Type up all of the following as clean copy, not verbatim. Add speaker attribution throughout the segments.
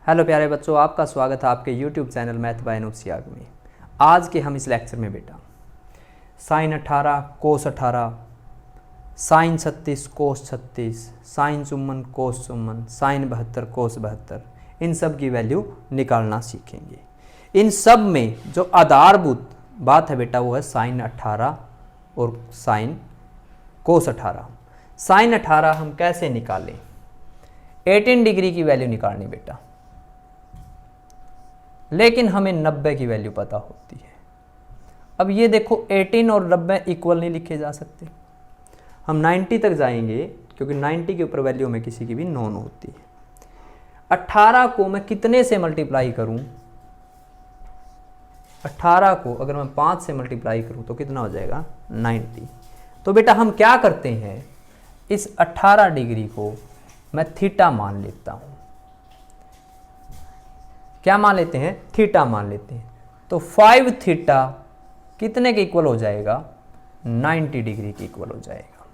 Speaker 1: Hello प्यारे बच्चों, आपका स्वागत है आपके YouTube channel math by Anoop Siyag में। आज के हम इस लेक्चर में बेटा sine 18 cos 18, sine 36 cos 36, sine 54 cos 54, sine 72 cos 72, इन सब की वैल्यू निकालना सीखेंगे। इन सब में जो आधारभूत बात है बेटा वो है साइन 18 और साइन कोस 18। साइन 18 हम कैसे निकालें? 18 डिग्री की वैल्यू निकालनी बेटा, लेकिन हमें 90 की वैल्यू पता होती है। अब ये देखो 18 और 90 इक्वल नहीं लिखे जा सकते, हम 90 तक जाएंगे क्योंकि 90 के ऊपर वैल्यू में किसी की भी नॉन होती है। 18 को मैं कितने से मल्टीप्लाई करूं? 18 को अगर मैं 5 से मल्टीप्लाई करूं तो कितना हो जाएगा? 90। तो बेटा हम क्या करते हैं, इस 18 डिग्री को मैं थीटा मान लेता हूं। क्या मान लेते हैं? थीटा मान लेते हैं। तो 5 थीटा कितने के इक्वल हो जाएगा? 90 डिग्री के इक्वल हो जाएगा।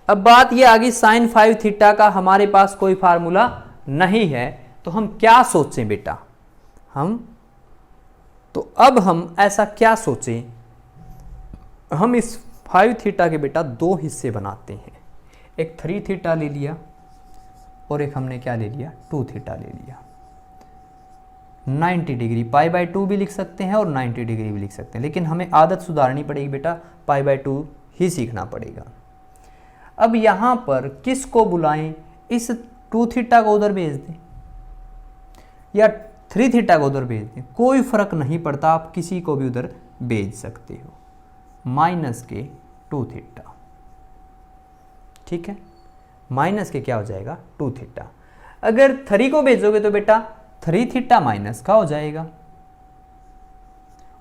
Speaker 1: अब बात यह आ गई, साइन 5 थीटा का हमारे पास कोई फार्मूला नहीं है, तो हम क्या सोचें बेटा? अब हम ऐसा क्या सोचें, हम इस 5 थीटा के बेटा दो हिस्से बनाते हैं। एक 3 थीटा ले लिया और एक हमने क्या ले लिया? 2 थीटा ले लिया। 90 डिग्री पाई बाय 2 भी लिख सकते हैं और 90 डिग्री भी लिख सकते हैं, लेकिन हमें आदत सुधारनी पड़ेगी बेटा, पाई बाय 2 ही सीखना पड़ेगा। अब यहां पर किसको बुलाएं? इस 2 थीटा को उधर भेज दें या 3 थीटा को उधर भेज दें, कोई फर्क नहीं पड़ता, आप किसी को भी उधर भेज सकते हो। माइनस के 2 थीटा, ठीक है, माइनस के क्या हो जाएगा? 2 थीटा। अगर 3 को भेजोगे तो बेटा 3 थीटा माइनस का हो जाएगा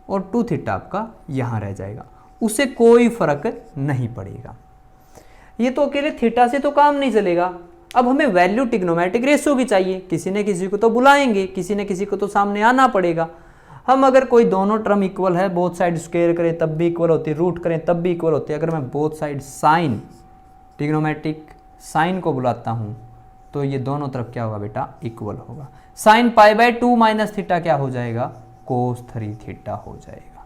Speaker 1: और 2 थीटा आपका यहां रह जाएगा, उसे कोई फर्क नहीं पड़ेगा। ये तो अकेले थीटा से तो काम नहीं चलेगा, अब हमें वैल्यू ट्रिग्नोमेट्रिक रेशियो की चाहिए। किसी न किसी को तो बुलाएंगे, किसी न किसी को तो सामने आना पड़ेगा। हम अगर कोई दोनों टर्म इक्वल है, बोथ साइड स्क्वायर करें तब भी इक्वल होती है, रूट करें तब भी इक्वल होती है। अगर मैं both side sine trigonometric sine को बुलाता हूं तो ये दोनों तरफ क्या होगा बेटा? इक्वल होगा। Sine pi by 2 minus theta क्या हो जाएगा? कोस 3 थीटा हो जाएगा।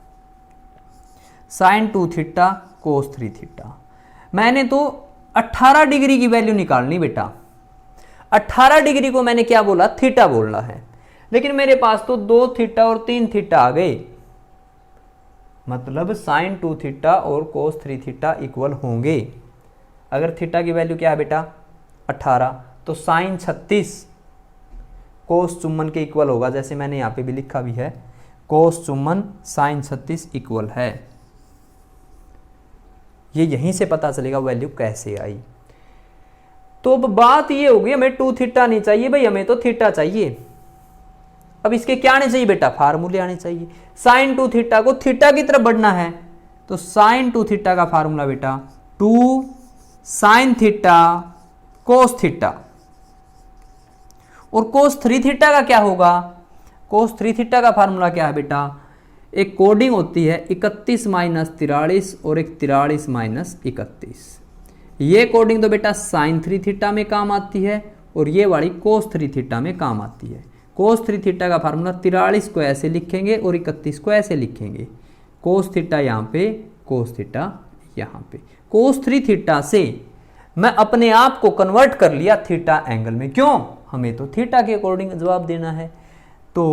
Speaker 1: Sine 2 theta cos 3 theta. मैंने तो 18 डिग्री की वैल्यू निकालनी बेटा। 18 डिग्री को मैंने क्या बोला? थीटा बोलना है, लेकिन मेरे पास तो 2 थीटा और 3 थीटा आ गए, मतलब साइन 2 थीटा और कोस 3 थीटा इक्वल होंगे। अगर थीटा की वैल्यू क्या है बेटा? 18, तो साइन 36 कोस 54 के इक्वल होगा, जैसे मैंने यहां पे भी लिखा भी है, कोस 54 साइन 36 इक्वल है। ये यहीं से पता चलेगा वैल्यू कैसे आई। तो अब बात ये होगी, हमें 2 थीटा नहीं चाहिए भाई, हमें तो थीटा चाहिए। अब इसके क्या आने चाहिए बेटा? फार्मूले आने चाहिए। साइन 2 थीटा को थीटा की तरफ बढ़ना है, तो साइन 2 थीटा का फार्मूला बेटा 2 साइन थीटा कोस थीटा, और कोस 3 थीटा का क्या होगा? कोस 3 थीटा का फार्मूला क्या है बेटा? एक कोडिंग होती है 31 माइनस 43 और एक 43 माइनस 31। ये कोडिंग तो बेटा साइन 3 थीटा में काम आती है और ये वाली कोस 3 थीटा में काम आती है। कोस 3 थीटा का फार्मूला 43 को ऐसे लिखेंगे और 31 को ऐसे लिखेंगे, कोस थीटा यहाँ पे, कोस थीटा यहाँ पे। कोस 3 थीटा से मैं अपने आप को कन्वर्ट कर लिया थीटा एंगल में। क्यों? हमें तो थीटा के अकॉर्डिंग जवाब देना है। तो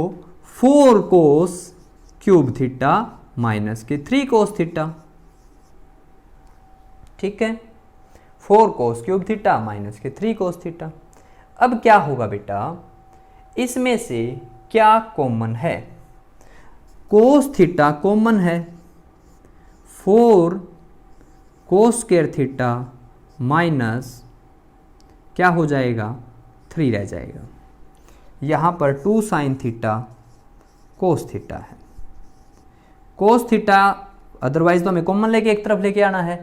Speaker 1: 4 कोस क्यूब थीटा माइनस के 3 कोस थीटा, ठीक है, 4 कोस क्यूब थीटा माइनस के 3 कोस थीटा। अब क्या होगा बेटा? इसमें से क्या कॉमन है? कोस थीटा कॉमन है, 4 कोस स्क्वायर थीटा माइनस क्या हो जाएगा? 3 रह जाएगा। यहां पर 2 साइन थीटा कोस थीटा है। कोस थीटा अदरवाइज तो हमें कॉमन लेके एक तरफ लेके आना है,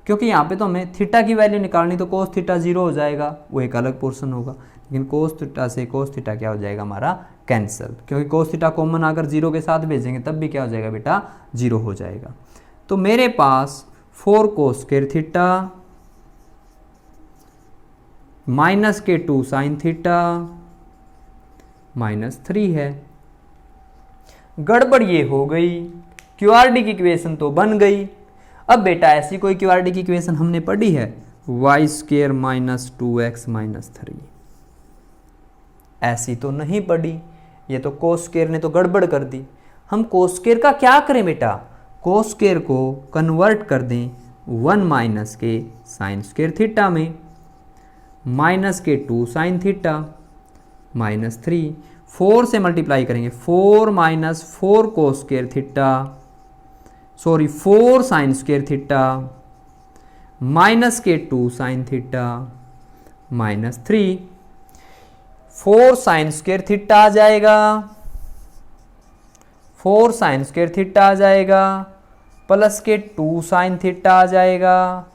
Speaker 1: क्योंकि यहां पे तो हमें थीटा की वैल्यू निकालनी, तो कोस थीटा 0 हो जाएगा, वो एक अलग पोर्शन होगा। लेकिन कोस थीटा से कोस थीटा क्या हो जाएगा हमारा? कैंसिल, क्योंकि कोस थीटा कॉमन अगर 0 के साथ भेजेंगे तब भी क्या हो जाएगा बेटा? 0 हो जाएगा। तो मेरे पास 4 कोस स्क्वायर थीटा माइनस के 2 साइन थीटा -3 है। गड़बड़ ये हो गई, क्यूआरडी की इक्वेशन तो बन गई। अब बेटा ऐसी कोई क्यूआरडी की इक्वेशन हमने पढ़ी है, y² - 2x - 3, ऐसी तो नहीं पढ़ी। ये तो कोस स्क्वायर ने तो गड़बड़ कर दी। हम कोस स्क्वायर का क्या करें बेटा, कोस स्क्वायर को कन्वर्ट कर दें 1 माइनस के साइन स्क्वायर थीटा में, माइनस के 2 साइन थीटा -3, 4 से मल्टीप्लाई करेंगे, 4 minus 4 cos square theta, sorry 4 sine square theta, minus के 2 sine theta -3, 4 sine square theta आ जाएगा, 4 साइन स्क्वायर थीटा आ जाएगा, प्लस के 2 साइन थीटा आ जाएगा,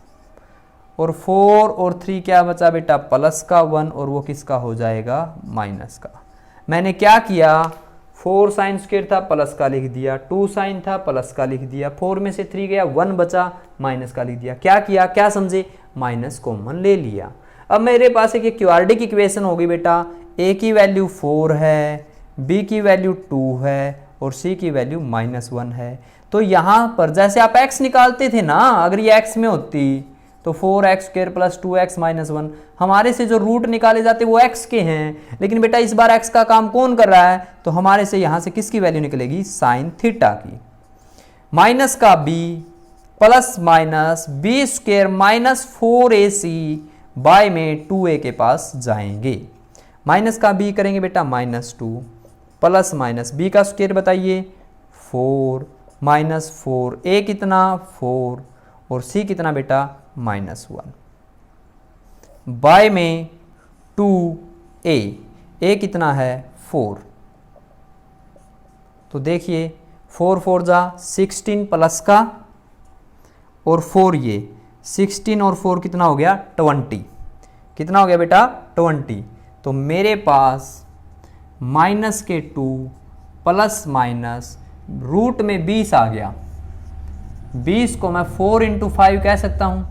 Speaker 1: और 4 और 3 क्या बचा बेटा, प्लस का 1, और वो किसका हो जाएगा, माइनस का। मैंने क्या किया, 4 साइन स्क्वायर था प्लस का लिख दिया, 2 साइन था प्लस का लिख दिया, 4 में से 3 गया, 1 बचा माइनस का लिख दिया। क्या किया, क्या समझे, माइनस कॉमन ले लिया। अब मेरे पास एक क्यूआरडी की इक्वेशन होगी बेटा, ए की वैल्यू 4 है, बी की वैल्यू 2 है, और सी की वैल्यू -1 है। तो यहाँ पर जैसे आप x निकालते थे ना, अगर ये x में होती तो 4x² + 2x - 1, हमारे से जो रूट निकाले जाते वो x के हैं, लेकिन बेटा इस बार x का काम कौन कर रहा है, तो हमारे से यहाँ से किसकी वैल्यू निकलेगी, साइन थीटा की। माइनस का b plus minus b² - 4ac by में 2a के पास जाएंगे। माइनस का b करेंगे बेटा -2, प्लस माइनस b का स्क्वायर बताइए 4, -4, a कितना 4, और c कितना बेटा -1, बाय में 2a, a कितना है 4। तो देखिए 4 4 जा 16 प्लस का, और 4 ये 16 और 4 कितना हो गया 20, कितना हो गया बेटा 20। तो मेरे पास माइनस के 2 प्लस माइनस रूट में 20 आ गया, 20 को मैं 4 × 5 कह सकता हूं,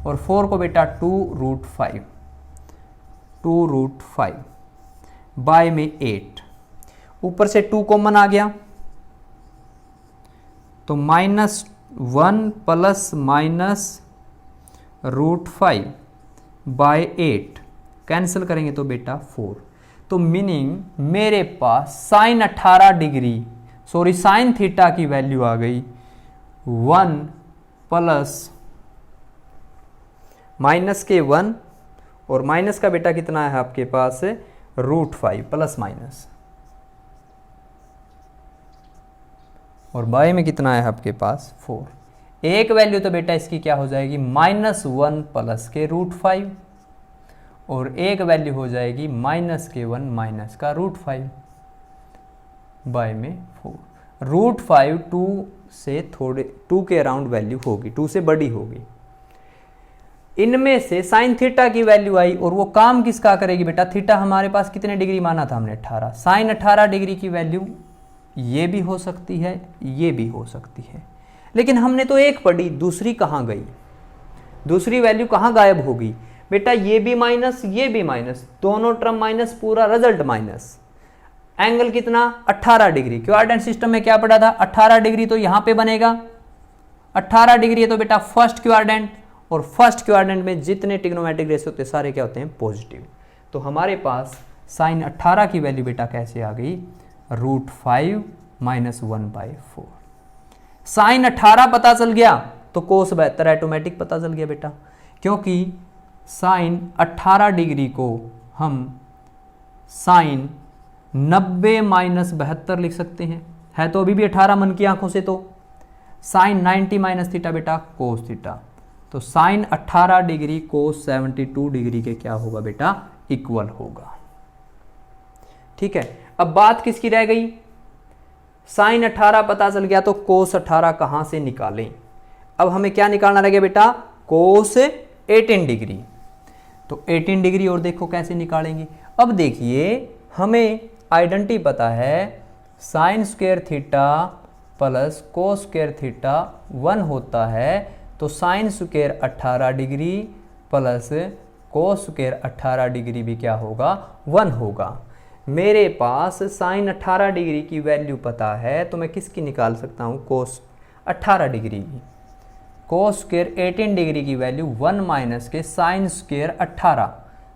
Speaker 1: और 4 को बेटा 2√5, 2√5 बाय में 8, ऊपर से 2 कॉमन आ गया, तो -1 प्लस -√5 बाय 8 कैंसिल करेंगे तो बेटा 4। तो मीनिंग मेरे पास sine 18 degree, sorry sine theta की वैल्यू आ गई 1 प्लस माइनस के 1, और माइनस का बेटा कितना है आपके पास √5 प्लस माइनस, और बाय में कितना है आपके पास 4। एक वैल्यू तो बेटा इसकी क्या हो जाएगी -1 प्लस के √5, और एक वैल्यू हो जाएगी -1 माइनस का √5 बाय में 4। √5 2 से थोड़े 2 के अराउंड वैल्यू होगी, 2 से बड़ी होगी। इनमें से साइन थीटा की वैल्यू आई, और वो काम किसका करेगी बेटा, थीटा हमारे पास कितने डिग्री माना था हमने 18, साइन 18 डिग्री की वैल्यू ये भी हो सकती है, ये भी हो सकती है, लेकिन हमने तो एक पढ़ी, दूसरी कहाँ गई, दूसरी वैल्यू कहाँ गायब होगी बेटा, ये भी माइनस ये भी माइनस, दोनों टर्म माइनस, पूरा रिजल्ट माइनस। एंगल कितना 18 डिग्री, क्वाड्रेंट सिस्टम में क्या पढ़ा था 18 डिग्री, तो यहां पे बनेगा 18 डिग्री है तो बेटा फर्स्ट क्वाड्रेंट, और फर्स्ट क्वाड्रेंट में जितने ट्रिग्नोमेट्रिक रेशियो होते हैं सारे क्या होते हैं पॉजिटिव। तो हमारे पास साइन 18 की वैल्यू बेटा कैसे आ गई √5 - 1/4। साइन 18 पता चल गया तो कोस 72 ऑटोमेटिक पता चल गया बेटा, क्योंकि साइन 18 डिग्री को हम साइन 90 - 72 लिख सकते हैं, है तो अभी भी 18 मन की आंखों से, तो साइन 90 - थीटा बेटा कोस थीटा, तो साइन 18 डिग्री कोस 72 डिग्री के क्या होगा बेटा इक्वल होगा। ठीक है, अब बात किसकी रह गई, साइन 18 पता चल गया तो कोस 18 कहां से निकालें। अब हमें क्या निकालना रह गया बेटा कोस 18 डिग्री, तो 18 डिग्री और देखो कैसे निकालेंगे। अब देखिए हमें आइडेंटिटी पता है sign square theta plus cos square theta 1 होता है, तो sine square 18 degree plus cos square 18 degree भी क्या होगा 1 होगा। मेरे पास साइन 18 डिग्री की वैल्यू पता है, तो मैं किसकी निकाल सकता हूँ, कोस 18 डिग्री की। कोस स्क्वायर 18 डिग्री की वैल्यू 1 माइनस के साइन स्क्वायर 18।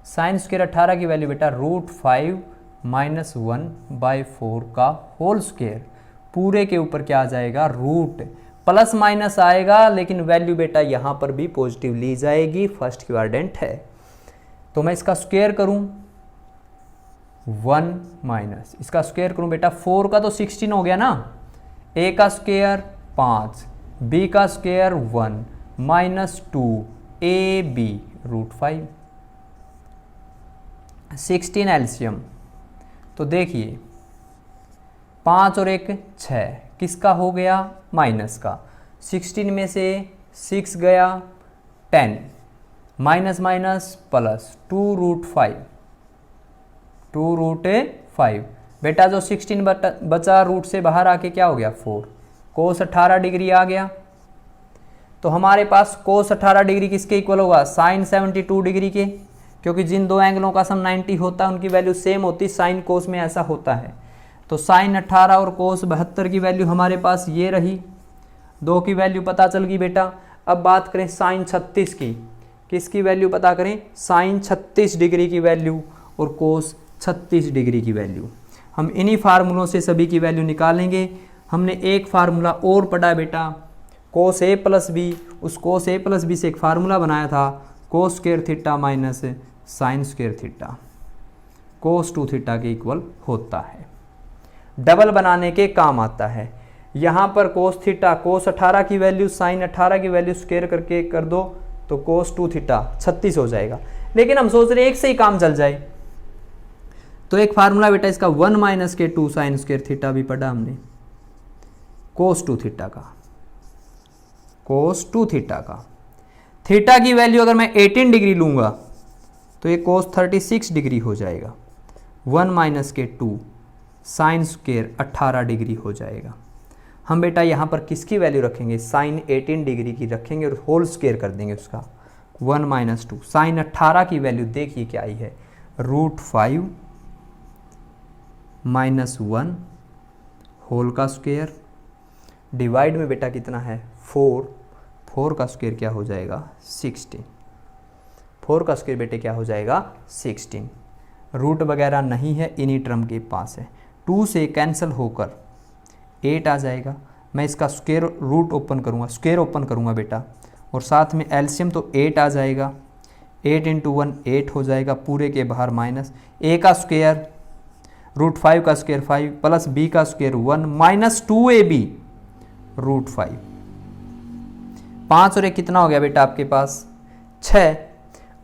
Speaker 1: साइन स्क्वायर 18 की वैल्यू बेटा √5 माइनस 1/4 का होल स्क्वायर। पूरे के ऊपर क्या आ जाएगा, रूट, प्लस माइनस आएगा, लेकिन वैल्यू बेटा यहां पर भी पॉजिटिव ली जाएगी, फर्स्ट क्वाड्रेंट है। तो मैं इसका स्क्वायर करूं 1 माइनस इसका स्क्वायर करूं बेटा 4 का तो 16 हो गया ना, a का स्क्वायर 5, b का स्क्वायर 1 माइनस 2ab √5। 16 एलसीएम, तो देखिए 5 और 1 6, किसका हो गया, माइनस का। 16 में से 6 गया 10, माइनस माइनस प्लस 2√5, 2√5। बेटा जो 16 बचा रूट से बाहर आके क्या हो गया 4, कोस 18 डिग्री आ गया। तो हमारे पास कोस 18 डिग्री किसके इक्वल होगा, साइन 72 डिग्री के, क्योंकि जिन दो एंगलों का सम 90 होता है उनकी वैल्यू सेम होती, साइन कोस में ऐसा होता है। तो साइन 18 और कोस 72 की वैल्यू हमारे पास ये रही, दो की वैल्यू पता चल गई बेटा। अब बात करें साइन 36 की, किसकी वैल्यू पता करें, साइन 36 डिग्री की वैल्यू और कोस 36 डिग्री की वैल्यू। हम इन्हीं फार्मूलों से सभी की वैल्यू निकालेंगे। हमने एक फार्मूला और पढ़ा बेटा, कोस ए प्लस बी, उस कोस ए प्लस बी से एक फार्मूला बनाया था, कोस square theta minus sign square theta cos 2 theta के इक्वल होता है। डबल बनाने के काम आता है। यहाँ पर कोस थीटा, कोस 18 की वैल्यू साइन 18 की वैल्यू स्क्वायर करके कर दो तो कोस 2 थीटा 36 हो जाएगा। लेकिन हम सोच रहे एक से ही काम चल जाए, तो एक फार्मूला बेटा इसका 1 माइनस के 2 साइन स्क्वायर थीटा भी पढ़ा हमने, कोस 2 थीटा का, कोस 2 थीटा का। थीटा की वैल्यू अगर मैं 18 डिग्री लूंगा तो ये कोस 36 डिग्री हो जाएगा। 1 माइनस के 2 साइन स्क्वायर 18 डिग्री हो जाएगा। हम बेटा यहाँ पर किसकी वैल्यू रखेंगे, साइन 18 डिग्री की रखेंगे और होल स्क्वायर कर देंगे उसका। 1 माइनस 2 साइन 18 की वैल्यू देखिए क्या आई है, √5 माइनस 1 होल का स्क्वायर, डिवाइड में बेटा कितना है 4, 4 का स्क्वायर क्या हो जाएगा 16, 4 का स्क्वायर बेटे क्या हो जाएगा 16। रूट वगैरह नहीं है, इन्हीं टर्म के पास है। 2 से कैंसिल होकर 8 आ जाएगा। मैं इसका स्क्वायर रूट ओपन करूँगा, स्क्वायर ओपन करूँगा बेटा, और साथ में एलसीएम तो 8 आ जाएगा। 8 इंटू 1 8 हो जाएगा, पूरे के बाहर माइनस, ए का स्क्वायर √5 का स्क्वायर 5 प्लस बी का स्क्वायर 1 माइनस 2ab √5। 5 और 1 कितना हो गया बेटा आपके पास 6,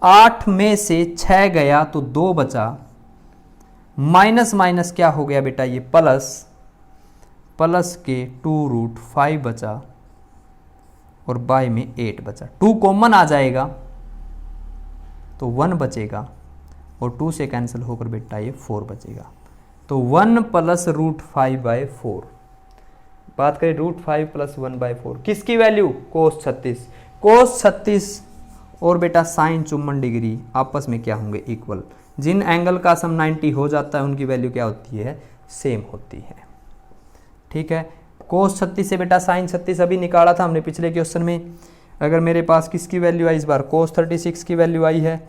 Speaker 1: 8 में से 6 गया तो 2 बचा, माइनस माइनस क्या हो गया बेटा ये प्लस, प्लस के 2√5 बचा और बाय में 8 बचा। 2 कॉमन आ जाएगा तो 1 बचेगा और 2 से कैंसिल होकर बेटा ये 4 बचेगा। तो 1 प्लस √5/4। बात करें √5 प्लस 1/4 किसकी वैल्यू, कोस 36। कोस 36 और बेटा साइन 54 डिग्री आपस में क्या होंगे, इक्वल। जिन एंगल का सम 90 हो जाता है उनकी वैल्यू क्या होती है, सेम होती है। ठीक है, कोस 36 से बेटा साइन 36 अभी निकाला था हमने पिछले क्वेश्चन में। अगर मेरे पास किसकी वैल्यू आई इस बार, कोस 36 की वैल्यू आई है,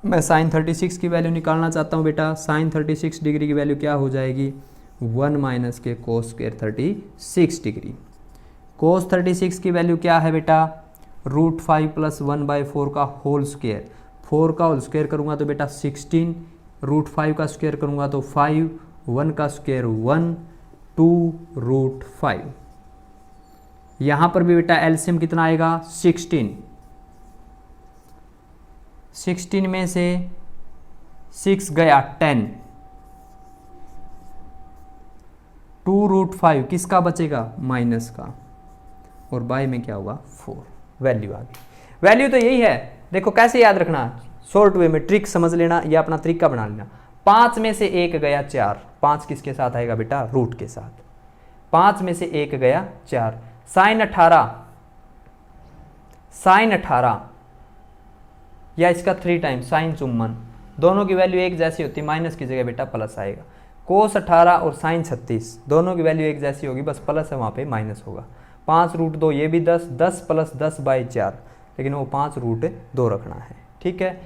Speaker 1: मैं साइन 36 की वैल्यू निकालना चाहता हूँ बेटा। साइन 36 डिग्री की वैल्यू क्या हो जाएगी, 1 माइनस के कोस स्क्वायर 36 डिग्री। कोस 36 की वैल्यू क्या है बेटा, √5 प्लस 1/4 का होल स्क्वायर। 4 का होल स्क्वायर करूँगा तो बेटा 16, √5 का स्क्वायर करूँगा तो 5, 1 का स्क्वायर 1, 2√5। यहाँ पर भी बेटा एलसीएम कितना आएगा 16। 16 में से 6 गया 10, 2√5 किसका बचेगा, माइनस का, और बाय में क्या होगा 4। वैल्यू आ गई। वैल्यू तो यही है, देखो कैसे याद रखना, शॉर्ट वे में ट्रिक समझ लेना या अपना तरीका बना लेना। 5 में से 1 गया 4, 5 किसके साथ आएगा बेटा, रूट के साथ। 5 में से 1 गया 4, साइन 18 या इसका 3 टाइम साइन 54, दोनों की वैल्यू एक जैसी होती है, माइनस की जगह बेटा प्लस आएगा। कोस 18 और साइन 36 दोनों की वैल्यू एक जैसी होगी, बस प्लस है वहाँ पे माइनस होगा। 5√2 ये भी 10, 10 + 10/4, लेकिन वो 5√2 रखना है, ठीक है।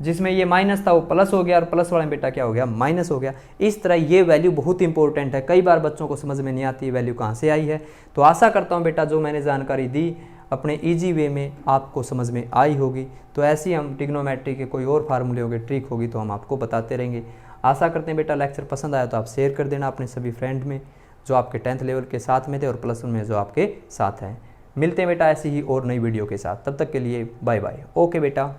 Speaker 1: जिसमें ये माइनस था वो प्लस हो गया, और प्लस वाले में बेटा क्या हो गया, माइनस हो गया। इस तरह ये वैल्यू बहुत इंपॉर्टेंट है, कई बार बच्चों को समझ में नहीं आती है वैल्यू कहाँ से आई है। तो आशा करता हूँ बेटा जो मैंने जानकारी दी अपने ईजी वे में आपको समझ में आई होगी। तो ऐसी हम ट्रिग्नोमेट्री के कोई और फार्मूले होंगे, ट्रिक होगी, तो हम आपको बताते रहेंगे। आशा करते हैं बेटा लेक्चर पसंद आया तो आप शेयर कर देना अपने सभी फ्रेंड में जो आपके 10th लेवल के साथ में थे और +1 में जो आपके साथ हैं। मिलते हैं बेटा ऐसी ही और नई वीडियो के साथ, तब तक के लिए बाय बाय। ओके बेटा।